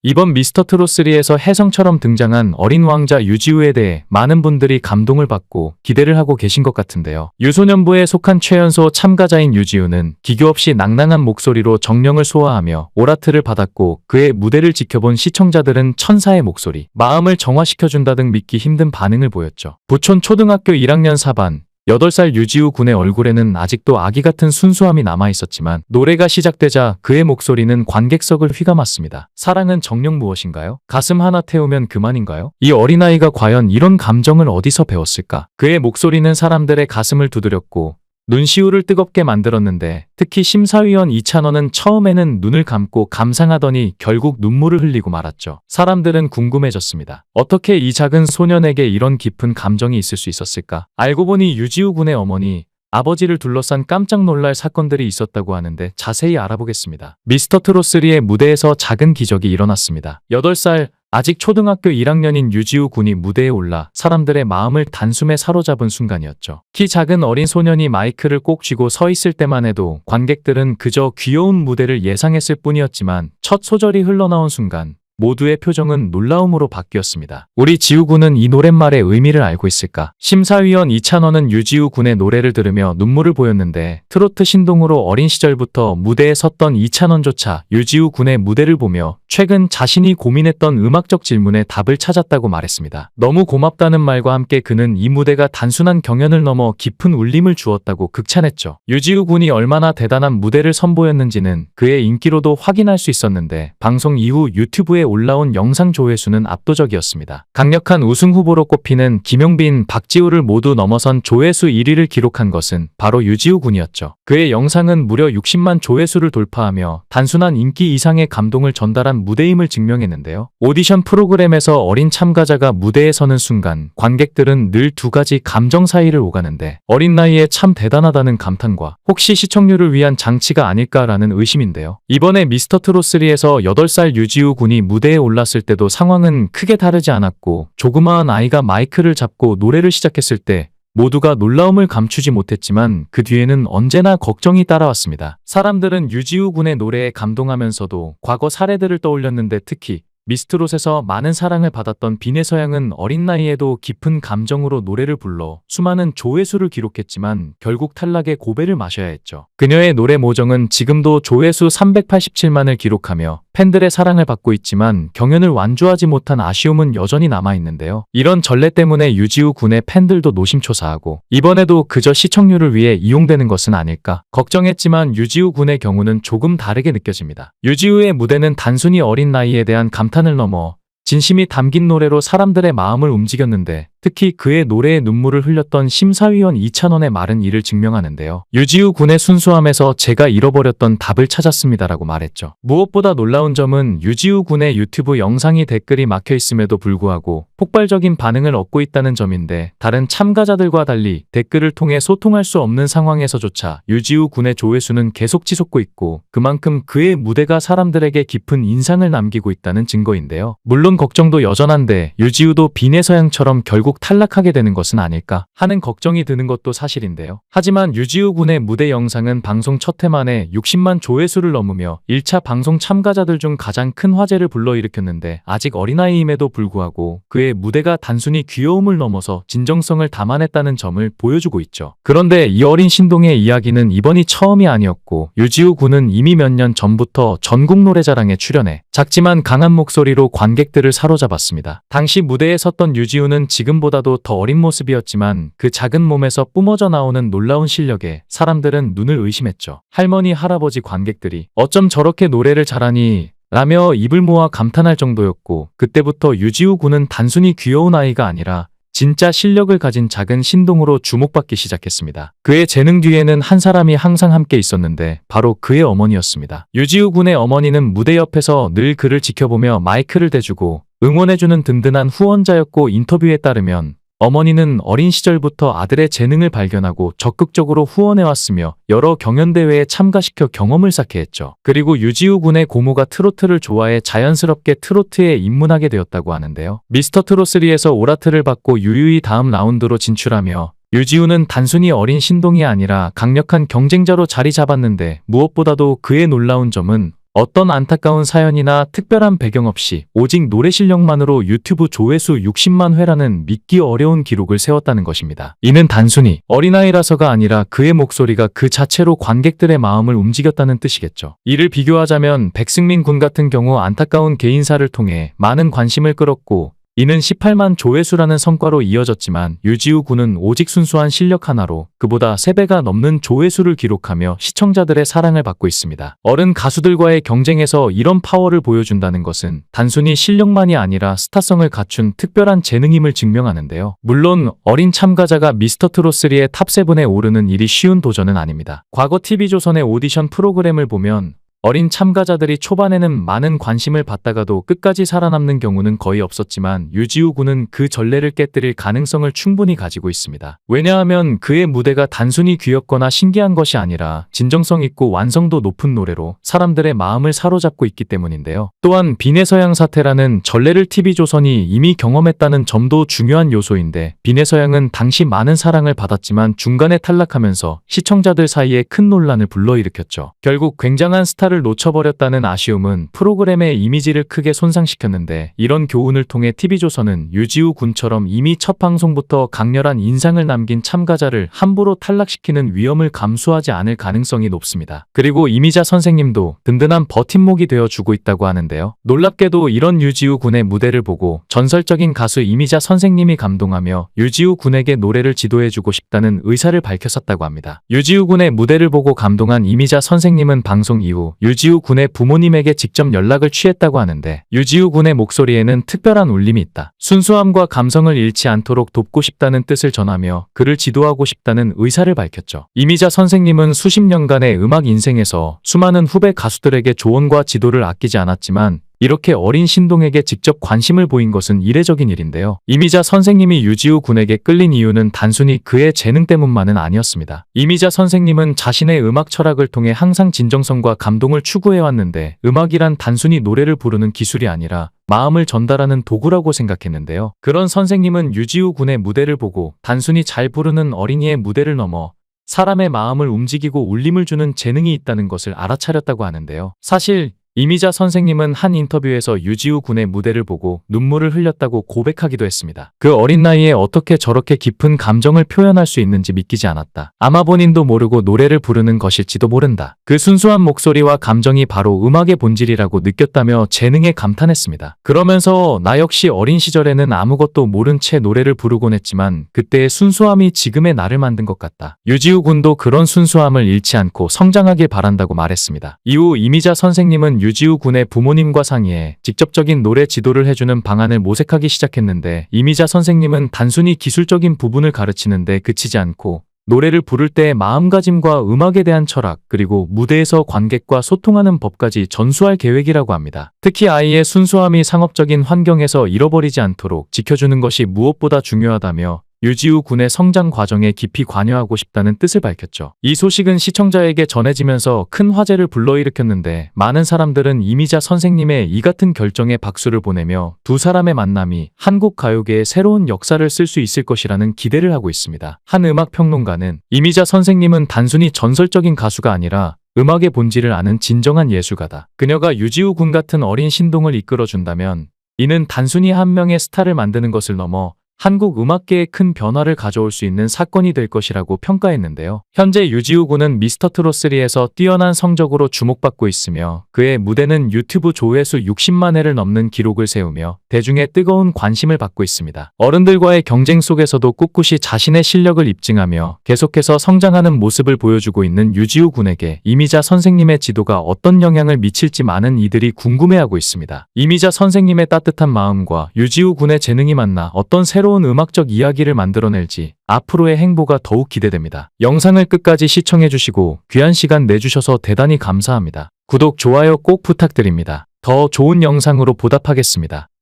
이번 미스터트롯3에서 혜성처럼 등장한 어린 왕자 유지우에 대해 많은 분들이 감동을 받고 기대를 하고 계신 것 같은데요. 유소년부에 속한 최연소 참가자인 유지우는 기교 없이 낭낭한 목소리로 정령을 소화하며 오라트를 받았고, 그의 무대를 지켜본 시청자들은 천사의 목소리, 마음을 정화시켜준다 등 믿기 힘든 반응을 보였죠. 부촌 초등학교 1학년 4반 8살 유지우 군의 얼굴에는 아직도 아기 같은 순수함이 남아있었지만 노래가 시작되자 그의 목소리는 관객석을 휘감았습니다. 사랑은 정녕 무엇인가요? 가슴 하나 태우면 그만인가요? 이 어린아이가 과연 이런 감정을 어디서 배웠을까? 그의 목소리는 사람들의 가슴을 두드렸고 눈시울을 뜨겁게 만들었는데, 특히 심사위원 이찬원은 처음에는 눈을 감고 감상하더니 결국 눈물을 흘리고 말았죠. 사람들은 궁금해졌습니다. 어떻게 이 작은 소년에게 이런 깊은 감정이 있을 수 있었을까? 알고 보니 유지우 군의 어머니, 아버지를 둘러싼 깜짝 놀랄 사건들이 있었다고 하는데 자세히 알아보겠습니다. 미스터트롯3의 무대에서 작은 기적이 일어났습니다. 8살 아직 초등학교 1학년인 유지우 군이 무대에 올라 사람들의 마음을 단숨에 사로잡은 순간이었죠. 키 작은 어린 소년이 마이크를 꼭 쥐고 서 있을 때만 해도 관객들은 그저 귀여운 무대를 예상했을 뿐이었지만, 첫 소절이 흘러나온 순간 모두의 표정은 놀라움으로 바뀌었습니다. 우리 지우 군은 이 노랫말의 의미를 알고 있을까? 심사위원 이찬원은 유지우 군의 노래를 들으며 눈물을 보였는데, 트로트 신동으로 어린 시절부터 무대에 섰던 이찬원조차 유지우 군의 무대를 보며 최근 자신이 고민했던 음악적 질문에 답을 찾았다고 말했습니다. 너무 고맙다는 말과 함께 그는 이 무대가 단순한 경연을 넘어 깊은 울림을 주었다고 극찬했죠. 유지우 군이 얼마나 대단한 무대를 선보였는지는 그의 인기로도 확인할 수 있었는데, 방송 이후 유튜브에 올라온 영상 조회수는 압도적이었습니다. 강력한 우승 후보로 꼽히는 김용빈, 박지우를 모두 넘어선 조회수 1위를 기록한 것은 바로 유지우 군이었죠. 그의 영상은 무려 60만 조회수를 돌파하며 단순한 인기 이상의 감동을 전달한 무대임을 증명했는데요. 오디션 프로그램에서 어린 참가자가 무대에 서는 순간 관객들은 늘 두 가지 감정 사이를 오가는데, 어린 나이에 참 대단하다는 감탄과 혹시 시청률을 위한 장치가 아닐까라는 의심인데요. 이번에 미스터트롯3에서 8살 유지우 군이 무대에 올랐을 때도 상황은 크게 다르지 않았고, 조그마한 아이가 마이크를 잡고 노래를 시작했을 때 모두가 놀라움을 감추지 못했지만 그 뒤에는 언제나 걱정이 따라왔습니다. 사람들은 유지우 군의 노래에 감동하면서도 과거 사례들을 떠올렸는데, 특히 미스트롯에서 많은 사랑을 받았던 비내서양은 어린 나이에도 깊은 감정으로 노래를 불러 수많은 조회수를 기록했지만 결국 탈락의 고배를 마셔야 했죠. 그녀의 노래 모정은 지금도 조회수 387만을 기록하며 팬들의 사랑을 받고 있지만 경연을 완주하지 못한 아쉬움은 여전히 남아있는데요. 이런 전례 때문에 유지우 군의 팬들도 노심초사하고, 이번에도 그저 시청률을 위해 이용되는 것은 아닐까 걱정했지만 유지우 군의 경우는 조금 다르게 느껴집니다. 유지우의 무대는 단순히 어린 나이에 대한 감탄을 넘어 진심이 담긴 노래로 사람들의 마음을 움직였는데, 특히 그의 노래에 눈물을 흘렸던 심사위원 이찬원의 말은 이를 증명하는데요. 유지우 군의 순수함에서 제가 잃어버렸던 답을 찾았습니다라고 말했죠. 무엇보다 놀라운 점은 유지우 군의 유튜브 영상이 댓글이 막혀 있음에도 불구하고 폭발적인 반응을 얻고 있다는 점인데, 다른 참가자들과 달리 댓글을 통해 소통할 수 없는 상황에서조차 유지우 군의 조회수는 계속 치솟고 있고, 그만큼 그의 무대가 사람들에게 깊은 인상을 남기고 있다는 증거인데요. 물론 걱정도 여전한데 유지우도 비내서양처럼 결국 탈락하게 되는 것은 아닐까 하는 걱정이 드는 것도 사실인데요. 하지만 유지우 군의 무대 영상은 방송 첫 회 만에 60만 조회수를 넘으며 1차 방송 참가자들 중 가장 큰 화제를 불러일으켰는데, 아직 어린아이임에도 불구하고 그의 무대가 단순히 귀여움을 넘어서 진정성을 담아냈다는 점을 보여주고 있죠. 그런데 이 어린 신동의 이야기는 이번이 처음이 아니었고, 유지우 군은 이미 몇 년 전부터 전국 노래자랑에 출연해 작지만 강한 목소리로 관객들을 사로잡았습니다. 당시 무대에 섰던 유지우는 지금보다도 더 어린 모습이었지만 그 작은 몸에서 뿜어져 나오는 놀라운 실력에 사람들은 눈을 의심했죠. 할머니, 할아버지, 관객들이 어쩜 저렇게 노래를 잘하니? 라며 입을 모아 감탄할 정도였고, 그때부터 유지우 군은 단순히 귀여운 아이가 아니라 진짜 실력을 가진 작은 신동으로 주목받기 시작했습니다. 그의 재능 뒤에는 한 사람이 항상 함께 있었는데 바로 그의 어머니였습니다. 유지우 군의 어머니는 무대 옆에서 늘 그를 지켜보며 마이크를 대주고 응원해주는 든든한 후원자였고, 인터뷰에 따르면 어머니는 어린 시절부터 아들의 재능을 발견하고 적극적으로 후원해왔으며 여러 경연대회에 참가시켜 경험을 쌓게 했죠. 그리고 유지우 군의 고모가 트로트를 좋아해 자연스럽게 트로트에 입문하게 되었다고 하는데요. 미스터트롯3에서 오라트를 받고 유유히 다음 라운드로 진출하며 유지우는 단순히 어린 신동이 아니라 강력한 경쟁자로 자리 잡았는데, 무엇보다도 그의 놀라운 점은 어떤 안타까운 사연이나 특별한 배경 없이 오직 노래 실력만으로 유튜브 조회수 60만 회라는 믿기 어려운 기록을 세웠다는 것입니다. 이는 단순히 어린아이라서가 아니라 그의 목소리가 그 자체로 관객들의 마음을 움직였다는 뜻이겠죠. 이를 비교하자면 백승민 군 같은 경우 안타까운 개인사를 통해 많은 관심을 끌었고 이는 18만 조회수라는 성과로 이어졌지만 유지우 군은 오직 순수한 실력 하나로 그보다 3배가 넘는 조회수를 기록하며 시청자들의 사랑을 받고 있습니다. 어른 가수들과의 경쟁에서 이런 파워를 보여준다는 것은 단순히 실력만이 아니라 스타성을 갖춘 특별한 재능임을 증명하는데요. 물론 어린 참가자가 미스터트롯3의 탑7에 오르는 일이 쉬운 도전은 아닙니다. 과거 TV조선의 오디션 프로그램을 보면 어린 참가자들이 초반에는 많은 관심을 받다가도 끝까지 살아남는 경우는 거의 없었지만 유지우 군은 그 전례를 깨뜨릴 가능성을 충분히 가지고 있습니다. 왜냐하면 그의 무대가 단순히 귀엽거나 신기한 것이 아니라 진정성 있고 완성도 높은 노래로 사람들의 마음을 사로잡고 있기 때문인데요. 또한 비내서양 사태라는 전례를 TV조선이 이미 경험했다는 점도 중요한 요소인데 비내서양은 당시 많은 사랑을 받았지만 중간에 탈락하면서 시청자들 사이에 큰 논란을 불러일으켰죠. 결국 굉장한 스타를 놓쳐버렸다는 아쉬움은 프로그램의 이미지를 크게 손상시켰는데 이런 교훈을 통해 TV조선은 유지우 군처럼 이미 첫 방송부터 강렬한 인상을 남긴 참가자를 함부로 탈락시키는 위험을 감수하지 않을 가능성이 높습니다. 그리고 이미자 선생님도 든든한 버팀목이 되어주고 있다고 하는데요. 놀랍게도 이런 유지우 군의 무대를 보고 전설적인 가수 이미자 선생님이 감동하며 유지우 군에게 노래를 지도해주고 싶다는 의사를 밝혔었다고 합니다. 유지우 군의 무대를 보고 감동한 이미자 선생님은 방송 이후 유지우 군의 부모님에게 직접 연락을 취했다고 하는데 유지우 군의 목소리에는 특별한 울림이 있다. 순수함과 감성을 잃지 않도록 돕고 싶다는 뜻을 전하며 그를 지도하고 싶다는 의사를 밝혔죠. 이미자 선생님은 수십 년간의 음악 인생에서 수많은 후배 가수들에게 조언과 지도를 아끼지 않았지만 이렇게 어린 신동에게 직접 관심을 보인 것은 이례적인 일인데요. 이미자 선생님이 유지우 군에게 끌린 이유는 단순히 그의 재능 때문만은 아니었습니다. 이미자 선생님은 자신의 음악 철학을 통해 항상 진정성과 감동을 추구해왔는데 음악이란 단순히 노래를 부르는 기술이 아니라 마음을 전달하는 도구라고 생각했는데요. 그런 선생님은 유지우 군의 무대를 보고 단순히 잘 부르는 어린이의 무대를 넘어 사람의 마음을 움직이고 울림을 주는 재능이 있다는 것을 알아차렸다고 하는데요. 사실 이미자 선생님은 한 인터뷰에서 유지우 군의 무대를 보고 눈물을 흘렸다고 고백하기도 했습니다. 그 어린 나이에 어떻게 저렇게 깊은 감정을 표현할 수 있는지 믿기지 않았다. 아마 본인도 모르고 노래를 부르는 것일지도 모른다. 그 순수한 목소리와 감정이 바로 음악의 본질이라고 느꼈다며 재능에 감탄했습니다. 그러면서 나 역시 어린 시절에는 아무것도 모른 채 노래를 부르곤 했지만 그때의 순수함이 지금의 나를 만든 것 같다. 유지우 군도 그런 순수함을 잃지 않고 성장하길 바란다고 말했습니다. 이후 이미자 선생님은 유지우 군의 부모님과 상의해 직접적인 노래 지도를 해주는 방안을 모색하기 시작했는데 이미자 선생님은 단순히 기술적인 부분을 가르치는데 그치지 않고 노래를 부를 때의 마음가짐과 음악에 대한 철학 그리고 무대에서 관객과 소통하는 법까지 전수할 계획이라고 합니다. 특히 아이의 순수함이 상업적인 환경에서 잃어버리지 않도록 지켜주는 것이 무엇보다 중요하다며 유지우 군의 성장 과정에 깊이 관여하고 싶다는 뜻을 밝혔죠. 이 소식은 시청자에게 전해지면서 큰 화제를 불러일으켰는데 많은 사람들은 이미자 선생님의 이 같은 결정에 박수를 보내며 두 사람의 만남이 한국 가요계의 새로운 역사를 쓸 수 있을 것이라는 기대를 하고 있습니다. 한 음악 평론가는 이미자 선생님은 단순히 전설적인 가수가 아니라 음악의 본질을 아는 진정한 예술가다. 그녀가 유지우 군 같은 어린 신동을 이끌어준다면 이는 단순히 한 명의 스타를 만드는 것을 넘어 한국 음악계에 큰 변화를 가져올 수 있는 사건이 될 것이라고 평가했는데요. 현재 유지우 군은 미스터트롯3에서 뛰어난 성적으로 주목받고 있으며 그의 무대는 유튜브 조회수 60만 회를 넘는 기록을 세우며 대중의 뜨거운 관심을 받고 있습니다. 어른들과의 경쟁 속에서도 꿋꿋이 자신의 실력을 입증하며 계속해서 성장하는 모습을 보여주고 있는 유지우 군에게 이미자 선생님의 지도가 어떤 영향을 미칠지 많은 이들이 궁금해하고 있습니다. 이미자 선생님의 따뜻한 마음과 유지우 군의 재능이 만나 어떤 새로운 음악적 이야기를 만들어낼지 앞으로의 행보가 더욱 기대됩니다. 영상을 끝까지 시청해주시고 귀한 시간 내주셔서 대단히 감사합니다. 구독, 좋아요 꼭 부탁드립니다. 더 좋은 영상으로 보답하겠습니다.